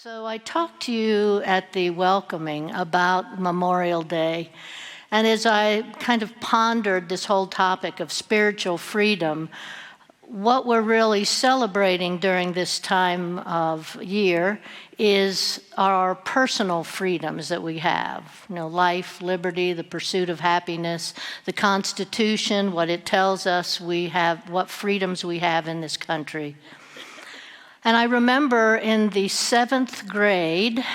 So I talked to you at the welcoming about Memorial Day, and as I kind of pondered this whole topic of spiritual freedom, what we're really celebrating during this time of year is our personal freedoms that we have. You know, life, liberty, the pursuit of happiness, the Constitution, what it tells us we have, what freedoms we have in this country. And I remember in the 7th grade,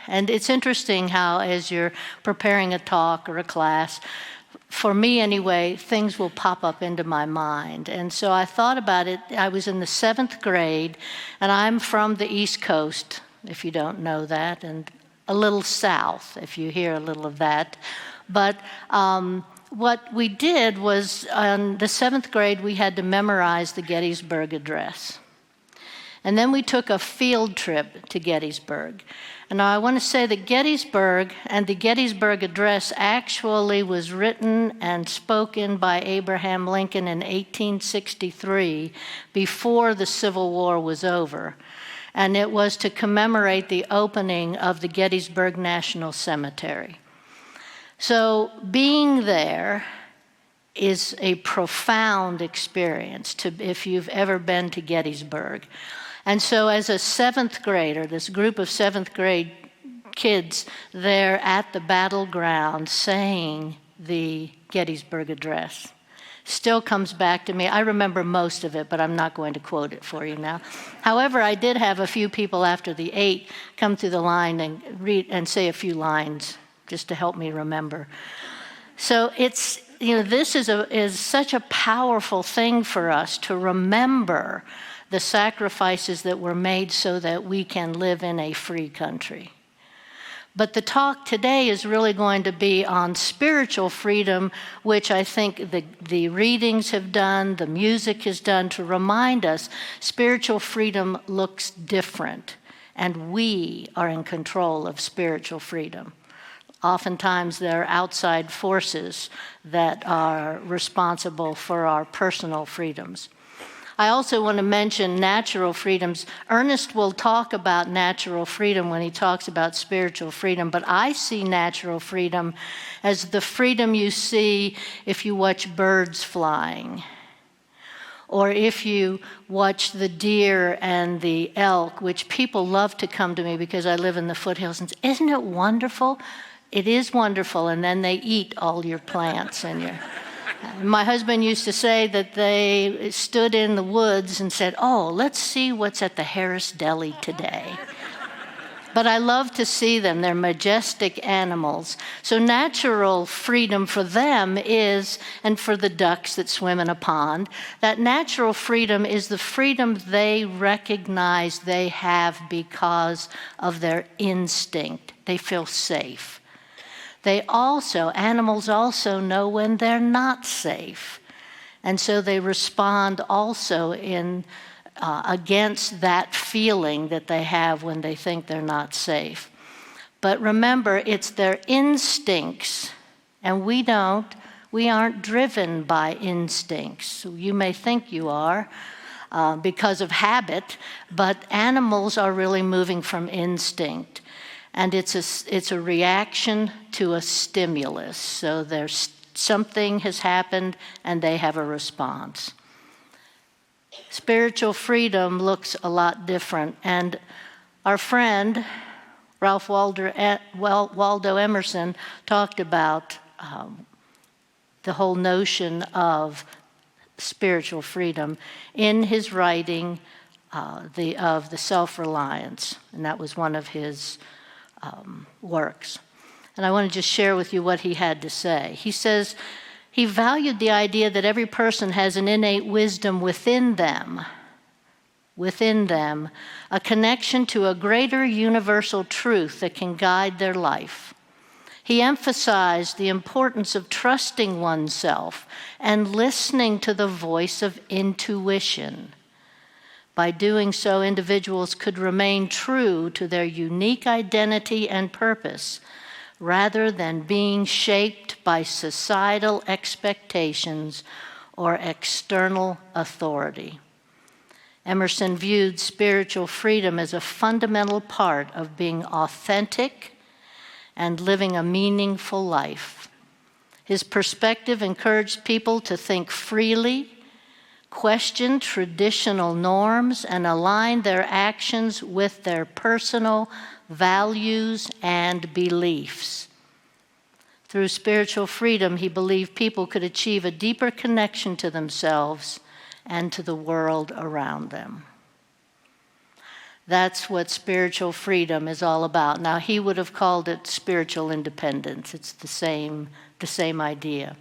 and it's interesting how as you're preparing a talk or a class, for me anyway, things will pop up into my mind. And so I thought about it. I was in the 7th grade, and I'm from the East Coast, if you don't know that, and a little south, if you hear a little of that. But what we did was, in the 7th grade, we had to memorize the Gettysburg Address. And then we took a field trip to Gettysburg. And now I want to say that Gettysburg and the Gettysburg Address actually was written and spoken by Abraham Lincoln in 1863, before the Civil War was over. And it was to commemorate the opening of the Gettysburg National Cemetery. So being there is a profound experience if you've ever been to Gettysburg. And so as a 7th grader, this group of 7th grade kids there at the battleground saying the Gettysburg Address still comes back to me. I remember most of it, but I'm not going to quote it for you now. However, I did have a few people after the 8 come through the line and read and say a few lines just to help me remember. So it's, you know, this is such a powerful thing for us to remember the sacrifices that were made so that we can live in a free country. But the talk today is really going to be on spiritual freedom, which I think the readings have done, the music has done, to remind us spiritual freedom looks different, and we are in control of spiritual freedom. Oftentimes there are outside forces that are responsible for our personal freedoms. I also want to mention natural freedoms. Ernest will talk about natural freedom when he talks about spiritual freedom, but I see natural freedom as the freedom you see if you watch birds flying, or if you watch the deer and the elk, which people love to come to me because I live in the foothills and say, "Isn't it wonderful?" It is wonderful, and then they eat all your plants and your... My husband used to say that they stood in the woods and said, "Oh, let's see what's at the Harris Deli today." But I love to see them. They're majestic animals. So natural freedom for them is, and for the ducks that swim in a pond, that natural freedom is the freedom they recognize they have because of their instinct. They feel safe. Animals also know when they're not safe. And so they respond also against that feeling that they have when they think they're not safe. But remember, it's their instincts, and we aren't driven by instincts. You may think you are because of habit, but animals are really moving from instinct. And it's a reaction to a stimulus. So something has happened and they have a response. Spiritual freedom looks a lot different. And our friend, Ralph Waldo Emerson, talked about the whole notion of spiritual freedom in his writing of the Self-Reliance. And that was one of his works. And I want to just share with you what he had to say. He says he valued the idea that every person has an innate wisdom within them, a connection to a greater universal truth that can guide their life. He emphasized the importance of trusting oneself and listening to the voice of intuition. By doing so, individuals could remain true to their unique identity and purpose, rather than being shaped by societal expectations or external authority. Emerson viewed spiritual freedom as a fundamental part of being authentic and living a meaningful life. His perspective encouraged people to think freely, question traditional norms, and align their actions with their personal values and beliefs. Through spiritual freedom, he believed people could achieve a deeper connection to themselves and to the world around them. That's what spiritual freedom is all about. Now, he would have called it spiritual independence. It's the same idea.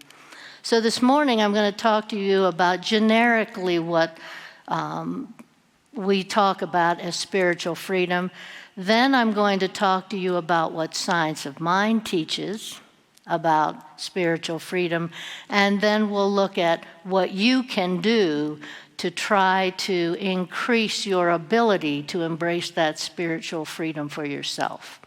So this morning, I'm going to talk to you about generically what we talk about as spiritual freedom. Then I'm going to talk to you about what science of mind teaches about spiritual freedom, and then we'll look at what you can do to try to increase your ability to embrace that spiritual freedom for yourself.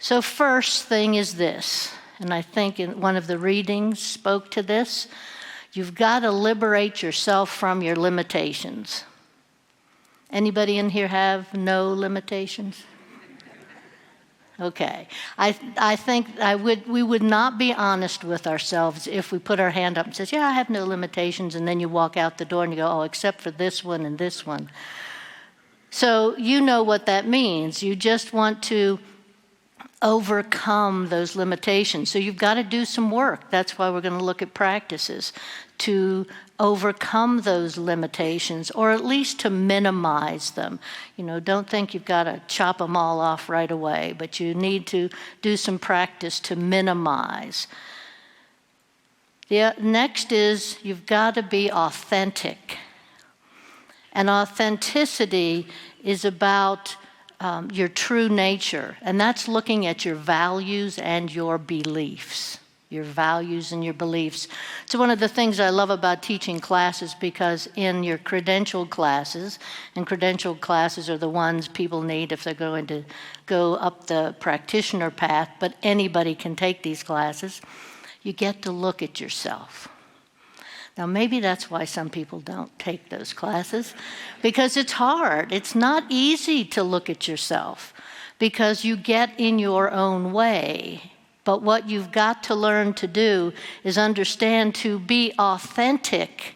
So first thing is this, and I think in one of the readings spoke to this, you've got to liberate yourself from your limitations. Anybody in here have no limitations? Okay. I think we would not be honest with ourselves if we put our hand up and says, yeah, I have no limitations, and then you walk out the door and you go, oh, except for this one and this one. So you know what that means. You just want to overcome those limitations. So you've got to do some work. That's why we're going to look at practices to overcome those limitations, or at least to minimize them. You know, don't think you've got to chop them all off right away, but you need to do some practice to minimize. The next is you've got to be authentic. And authenticity is about your true nature, and that's looking at your values and your beliefs. Your values and your beliefs. It's one of the things I love about teaching classes, because in your credentialed classes, and credentialed classes are the ones people need if they're going to go up the practitioner path, but anybody can take these classes, you get to look at yourself. Now, maybe that's why some people don't take those classes, because it's hard. It's not easy to look at yourself, because you get in your own way. But what you've got to learn to do is understand, to be authentic,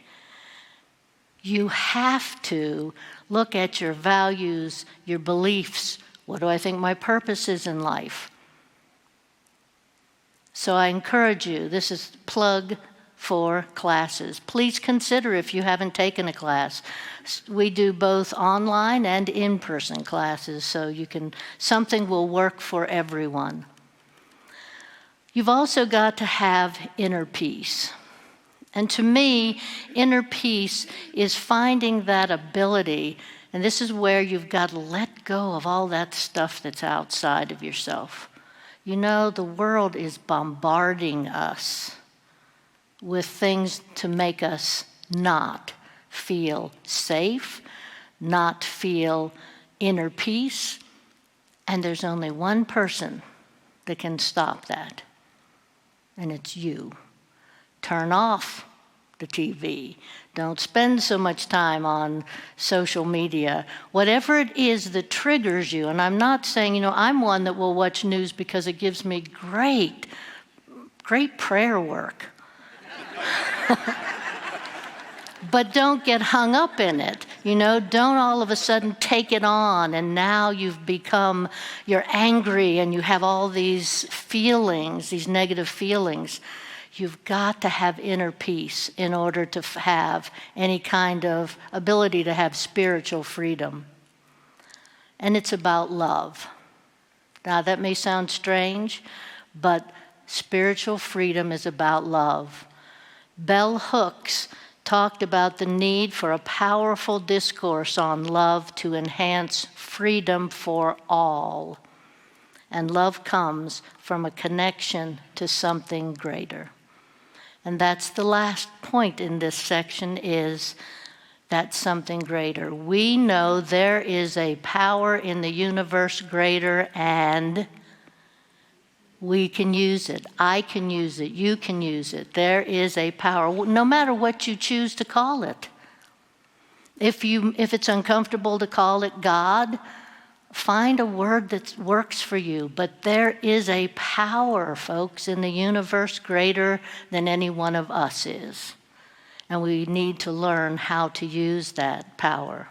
you have to look at your values, your beliefs. What do I think my purpose is in life? So I encourage you, this is plug for classes. Please consider if you haven't taken a class. We do both online and in-person classes, so something will work for everyone. You've also got to have inner peace. And to me, inner peace is finding that ability, and this is where you've got to let go of all that stuff that's outside of yourself. You know, the world is bombarding us with things to make us not feel safe, not feel inner peace, and there's only one person that can stop that. And it's you. Turn off the TV. Don't spend so much time on social media. Whatever it is that triggers you, and I'm not saying, I'm one that will watch news because it gives me great prayer work. But don't get hung up in it. Don't all of a sudden take it on, and now you're angry and you have all these feelings, these negative feelings. You've got to have inner peace in order to have any kind of ability to have spiritual freedom. And it's about love. Now, that may sound strange, but spiritual freedom is about love. Bell Hooks talked about the need for a powerful discourse on love to enhance freedom for all. And love comes from a connection to something greater. And that's the last point in this section, is that something greater. We know there is a power in the universe greater, and we can use it. I can use it. You can use it. There is a power, no matter what you choose to call it. If it's uncomfortable to call it God, find a word that works for you. But there is a power, folks, in the universe greater than any one of us is. And we need to learn how to use that power.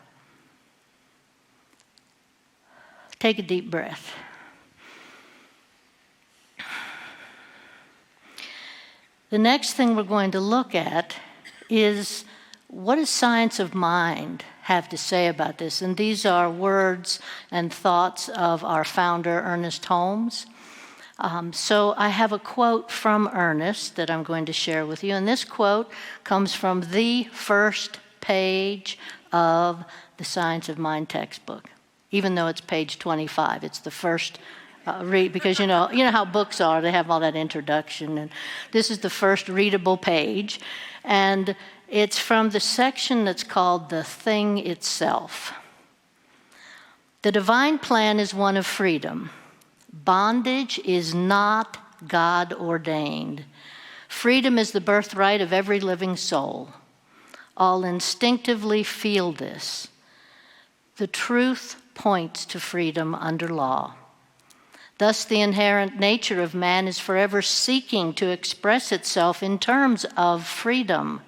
Take a deep breath. The next thing we're going to look at is, what does science of mind have to say about this? And these are words and thoughts of our founder, Ernest Holmes. So I have a quote from Ernest that I'm going to share with you. And this quote comes from the first page of the Science of Mind textbook. Even though it's page 25, it's the first read, because you know how books are, they have all that introduction, and this is the first readable page, and it's from the section that's called The Thing Itself. The divine plan is one of freedom. Bondage is not God ordained. Freedom is the birthright of every living soul. All instinctively feel this. The truth points to freedom under law. Thus, the inherent nature of man is forever seeking to express itself in terms of freedom.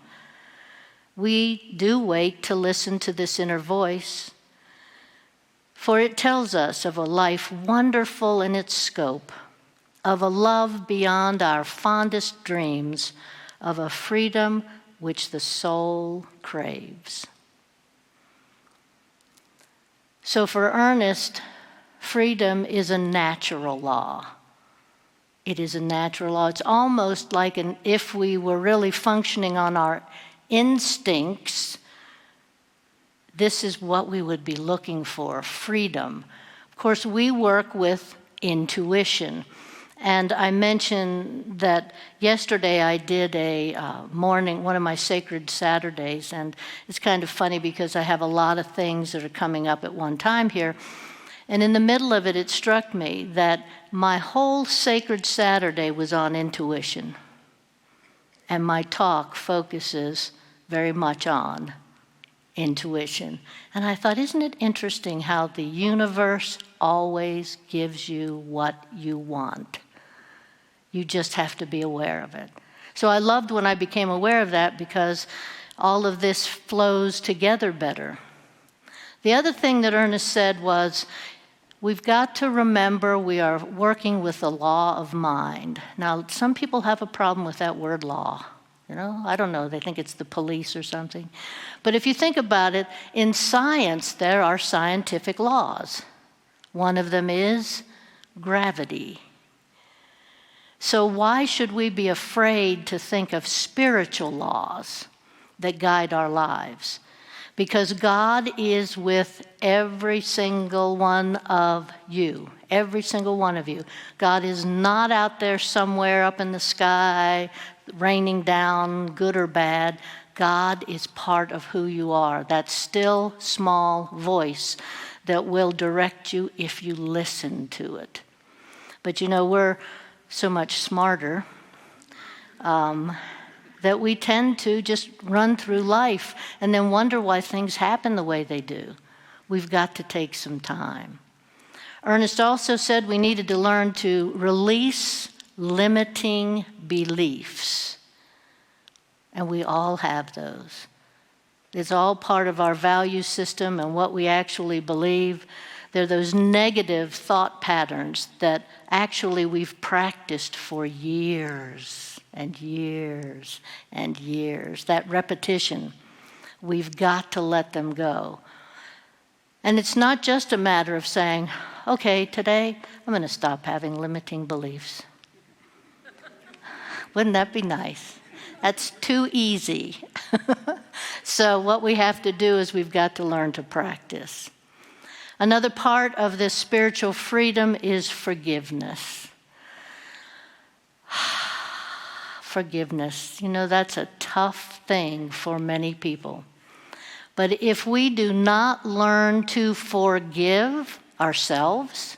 We do wait to listen to this inner voice, for it tells us of a life wonderful in its scope, of a love beyond our fondest dreams, of a freedom which the soul craves. So for Ernest, freedom is a natural law. It is a natural law. It's almost like if we were really functioning on our instincts, this is what we would be looking for, freedom. Of course, we work with intuition. And I mentioned that yesterday I did a morning, one of my sacred Saturdays, and it's kind of funny because I have a lot of things that are coming up at one time here. And in the middle of it, it struck me that my whole sacred Saturday was on intuition. And my talk focuses very much on intuition. And I thought, isn't it interesting how the universe always gives you what you want? You just have to be aware of it. So I loved when I became aware of that, because all of this flows together better. The other thing that Ernest said was, we've got to remember we are working with the law of mind. Now, some people have a problem with that word law. I don't know, they think it's the police or something. But if you think about it, in science, there are scientific laws. One of them is gravity. So why should we be afraid to think of spiritual laws that guide our lives? Because God is with every single one of you, every single one of you. God is not out there somewhere up in the sky, raining down, good or bad. God is part of who you are, that still, small voice that will direct you if you listen to it. But we're so much smarter that we tend to just run through life and then wonder why things happen the way they do. We've got to take some time. Ernest also said we needed to learn to release limiting beliefs. And we all have those. It's all part of our value system and what we actually believe. They're those negative thought patterns that actually we've practiced for years and years and years. That repetition, we've got to let them go. And it's not just a matter of saying, okay, today I'm going to stop having limiting beliefs. Wouldn't that be nice? That's too easy. So what we have to do is we've got to learn to practice. Another part of this spiritual freedom is forgiveness. Forgiveness, that's a tough thing for many people. But if we do not learn to forgive ourselves,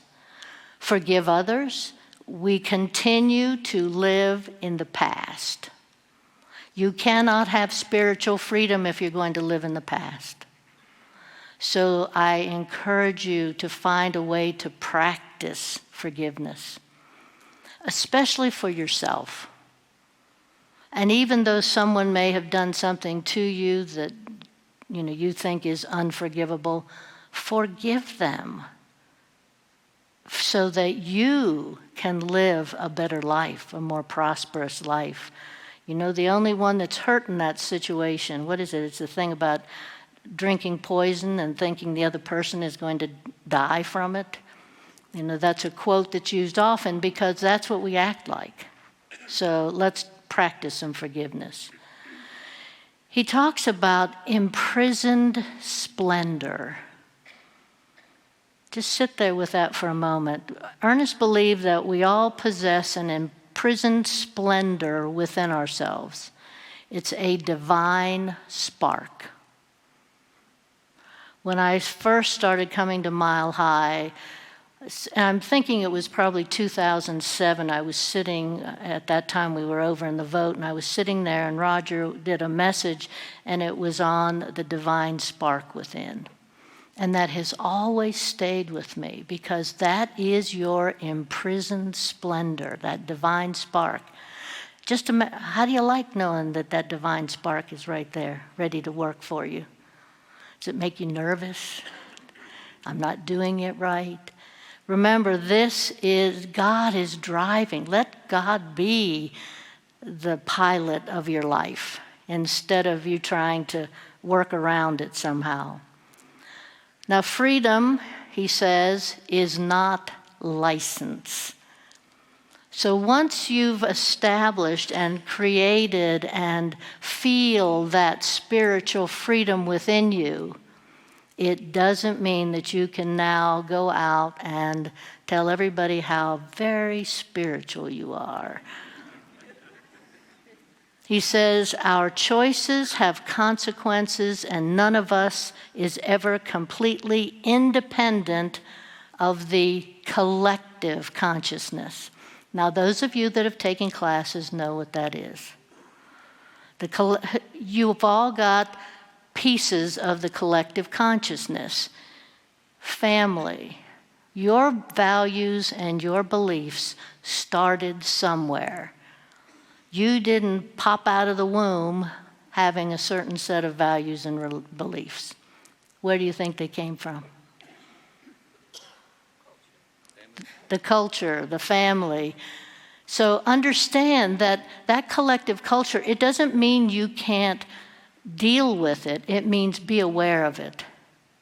forgive others, we continue to live in the past. You cannot have spiritual freedom if you're going to live in the past. So I encourage you to find a way to practice forgiveness, especially for yourself. And even though someone may have done something to you that you think is unforgivable, forgive them so that you can live a better life, a more prosperous life. The only one that's hurt in that situation, what is it? It's the thing about drinking poison and thinking the other person is going to die from it. That's a quote that's used often because that's what we act like. So let's practice some forgiveness. He talks about imprisoned splendor. Just sit there with that for a moment. Ernest believed that we all possess an imprisoned splendor within ourselves. It's a divine spark. When I first started coming to Mile High, I'm thinking it was probably 2007, I was sitting, at that time we were over in the vote, and I was sitting there and Roger did a message and it was on the divine spark within. And that has always stayed with me because that is your imprisoned splendor, that divine spark. How do you like knowing that that divine spark is right there, ready to work for you? Does it make you nervous? I'm not doing it right. Remember, God is driving. Let God be the pilot of your life instead of you trying to work around it somehow. Now, freedom, he says, is not license. So once you've established and created and feel that spiritual freedom within you, it doesn't mean that you can now go out and tell everybody how very spiritual you are. He says, our choices have consequences, and none of us is ever completely independent of the collective consciousness. Now, those of you that have taken classes know what that is. You've all got pieces of the collective consciousness. Family. Your values and your beliefs started somewhere. You didn't pop out of the womb having a certain set of values and beliefs. Where do you think they came from? The culture, the family. So understand that that collective culture, it doesn't mean you can't deal with it. It means be aware of it.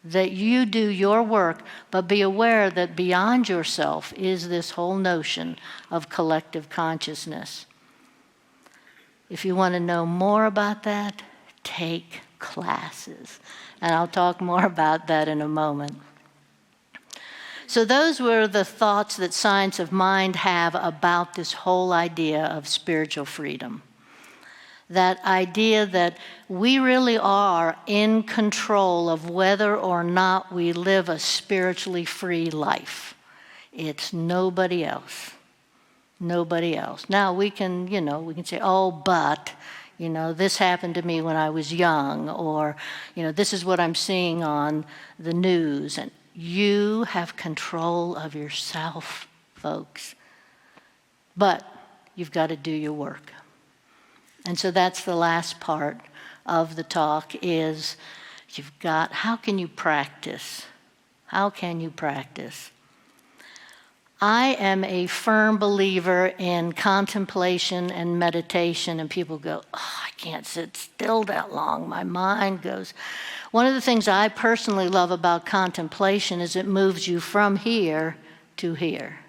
That you do your work, but be aware that beyond yourself is this whole notion of collective consciousness. If you want to know more about that, take classes. And I'll talk more about that in a moment. So those were the thoughts that Science of Mind have about this whole idea of spiritual freedom. That idea that we really are in control of whether or not we live a spiritually free life. It's nobody else. Nobody else. Now we can say, oh, but, this happened to me when I was young, or, this is what I'm seeing on the news. And you have control of yourself, folks. But you've got to do your work. And so that's the last part of the talk is how can you practice? How can you practice? I am a firm believer in contemplation and meditation, and people go, oh, I can't sit still that long. My mind goes. One of the things I personally love about contemplation is it moves you from here to here.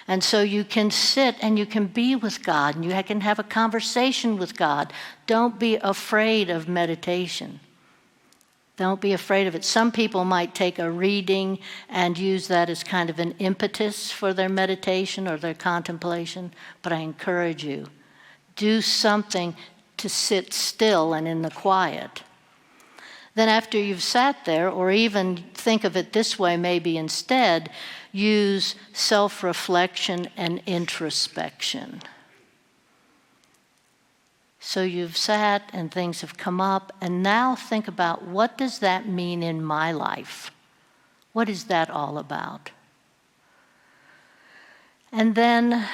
And so you can sit and you can be with God, and you can have a conversation with God. Don't be afraid of meditation. Don't be afraid of it. Some people might take a reading and use that as kind of an impetus for their meditation or their contemplation, but I encourage you, do something to sit still and in the quiet. Then after you've sat there, or even think of it this way maybe instead, use self-reflection and introspection. So you've sat and things have come up, and now think about, what does that mean in my life? What is that all about? And then,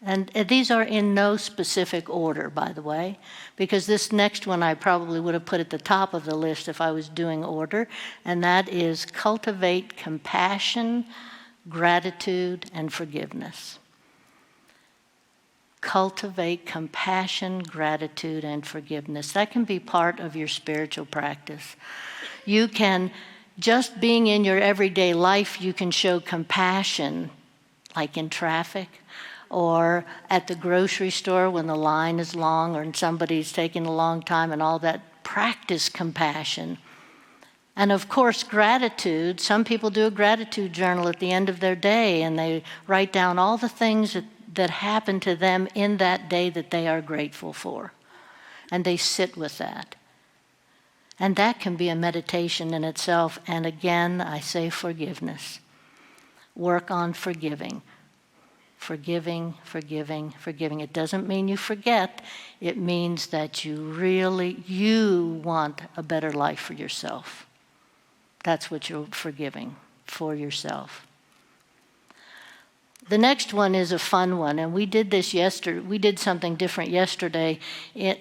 and these are in no specific order, by the way, because this next one I probably would have put at the top of the list if I was doing order, and that is cultivate compassion, gratitude, and forgiveness. Cultivate compassion, gratitude, and forgiveness. That can be part of your spiritual practice. You can, just being in your everyday life, you can show compassion, like in traffic, or at the grocery store when the line is long or somebody's taking a long time and all that. Practice compassion. And of course, gratitude. Some people do a gratitude journal at the end of their day, and they write down all the things that happened to them in that day that they are grateful for. And they sit with that. And that can be a meditation in itself. And again, I say forgiveness. Work on forgiving. Forgiving, forgiving, forgiving. It doesn't mean you forget. It means that you want a better life for yourself. That's what you're forgiving for yourself. The next one is a fun one, and we did this yesterday. We did something different yesterday.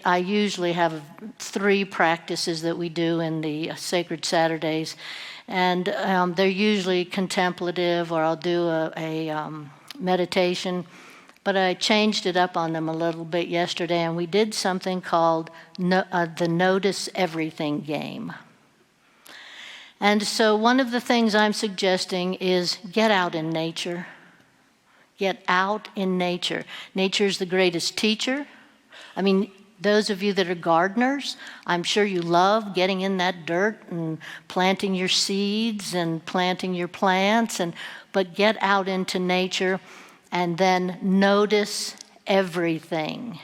I usually have 3 practices that we do in the Sacred Saturdays, and they're usually contemplative, or I'll do a meditation, but I changed it up on them a little bit yesterday, and we did something called the Notice Everything game. And so one of the things I'm suggesting is get out in nature. Get out in nature. Nature is the greatest teacher. I mean, those of you that are gardeners, I'm sure you love getting in that dirt and planting your seeds and planting your plants, but get out into nature and then notice everything.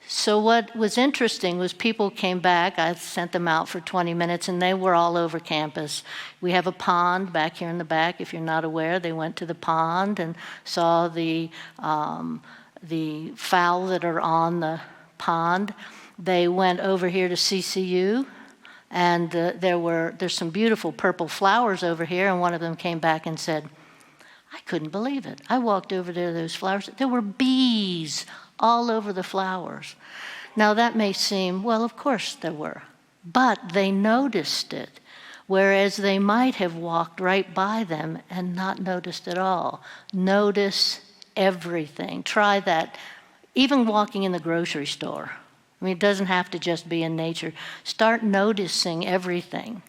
So what was interesting was people came back. I sent them out for 20 minutes, and they were all over campus. We have a pond back here in the back. If you're not aware, they went to the pond and saw the fowl that are on the pond. They went over here to CCU, and there's some beautiful purple flowers over here, and one of them came back and said, I couldn't believe it. I walked over there to those flowers. There were bees all over the flowers. Now that may seem, well, of course there were, but they noticed it, whereas they might have walked right by them and not noticed at all. Notice everything. Try that, even walking in the grocery store. I mean, it doesn't have to just be in nature. Start noticing everything,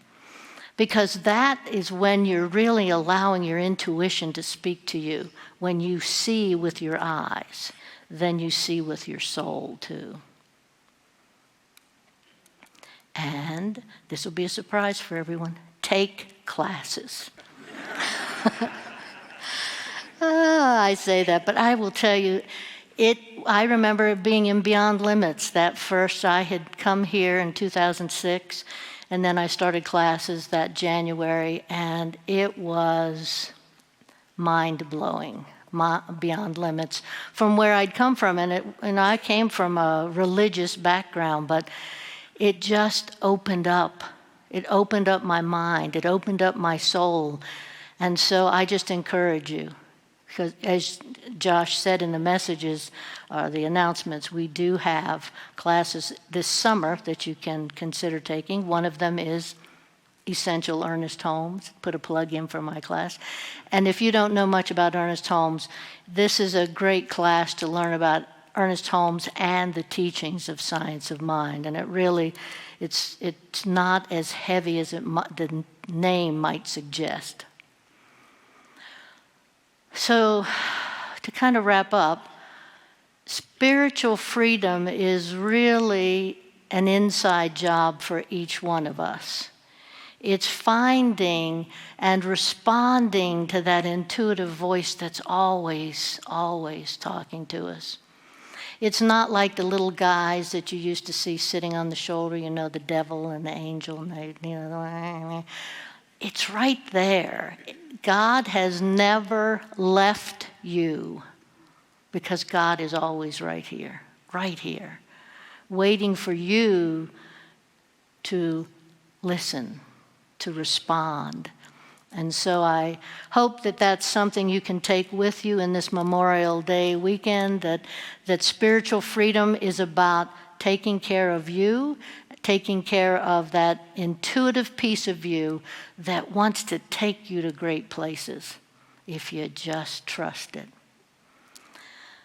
because that is when you're really allowing your intuition to speak to you. When you see with your eyes, then you see with your soul too. And this will be a surprise for everyone. Take classes. I say that, but I will tell you, I remember being in Beyond Limits. That first, I had come here in 2006, and then I started classes that January, and it was mind-blowing. Beyond Limits, from where I'd come from. And I came from a religious background, but it just opened up. It opened up my mind. It opened up my soul. And so I just encourage you, because as Josh said in the messages, the announcements, we do have classes this summer that you can consider taking. One of them is Essential Ernest Holmes, put a plug in for my class. And if you don't know much about Ernest Holmes, this is a great class to learn about Ernest Holmes and the teachings of science of mind. And it really, it's not as heavy as the name might suggest. So to kind of wrap up, spiritual freedom is really an inside job for each one of us. It's finding and responding to that intuitive voice that's always, always talking to us. It's not like the little guys that you used to see sitting on the shoulder, the devil and the angel, and it's right there. God has never left you, because God is always right here. right here, waiting for you to listen, to respond. And so I hope that that's something you can take with you in this Memorial Day weekend, that spiritual freedom is about taking care of you, taking care of that intuitive piece of you that wants to take you to great places if you just trust it.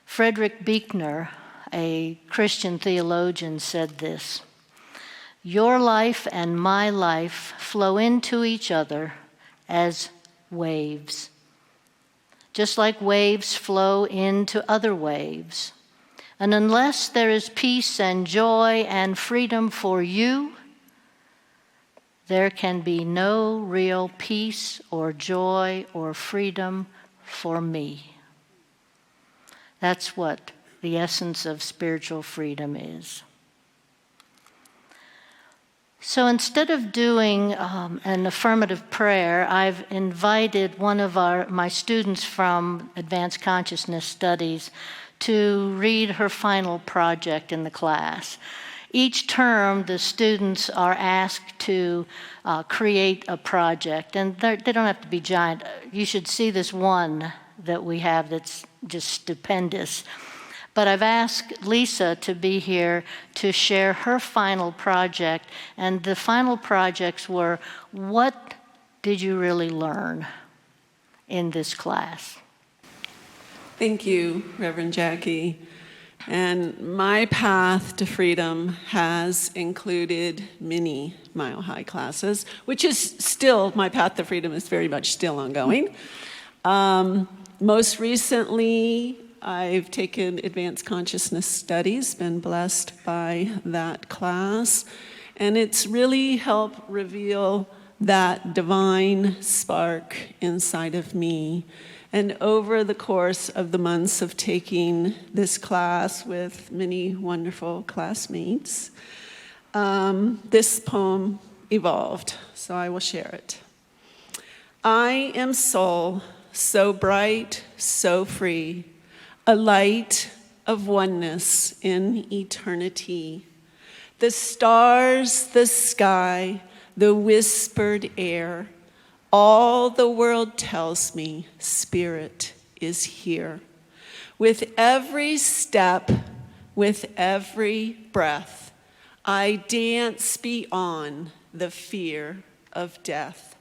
Frederick Buechner, a Christian theologian, said this: "Your life and my life flow into each other as waves, just like waves flow into other waves. And unless there is peace and joy and freedom for you, there can be no real peace or joy or freedom for me." That's what the essence of spiritual freedom is. So instead of doing an affirmative prayer, I've invited one of my students from Advanced Consciousness Studies to read her final project in the class. Each term, the students are asked to create a project, and they don't have to be giant. You should see this one that we have that's just stupendous. But I've asked Lisa to be here to share her final project, and the final projects were, what did you really learn in this class? Thank you, Reverend Jackie. And my path to freedom has included many mile-high classes, which is still, my path to freedom is very much still ongoing. Most recently, I've taken Advanced Consciousness Studies, been blessed by that class, and it's really helped reveal that divine spark inside of me. And over the course of the months of taking this class with many wonderful classmates, this poem evolved, so I will share it. I am soul, so bright, so free, a light of oneness in eternity. The stars, the sky, the whispered air, all the world tells me spirit is here. With every step, with every breath, I dance beyond the fear of death.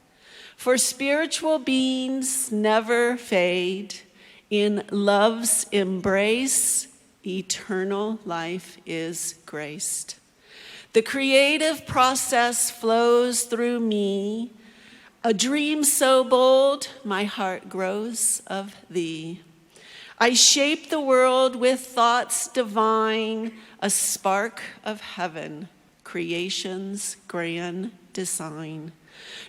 For spiritual beings never fade. In love's embrace, eternal life is graced. The creative process flows through me. A dream so bold, my heart grows of thee. I shape the world with thoughts divine, a spark of heaven, creation's grand design.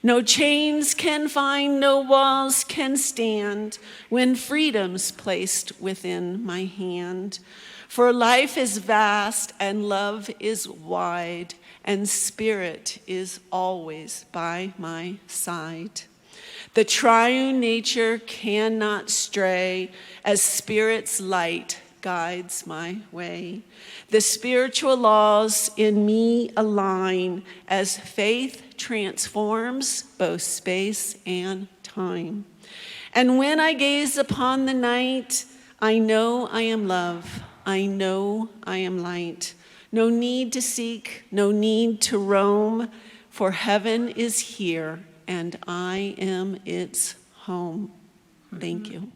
No chains can find, no walls can stand when freedom's placed within my hand. For life is vast and love is wide, and spirit is always by my side. The triune nature cannot stray as spirit's light guides my way. The spiritual laws in me align as faith transforms both space and time. And when I gaze upon the night, I know I am love. I know I am light. No need to seek, no need to roam, for heaven is here and I am its home. Thank you.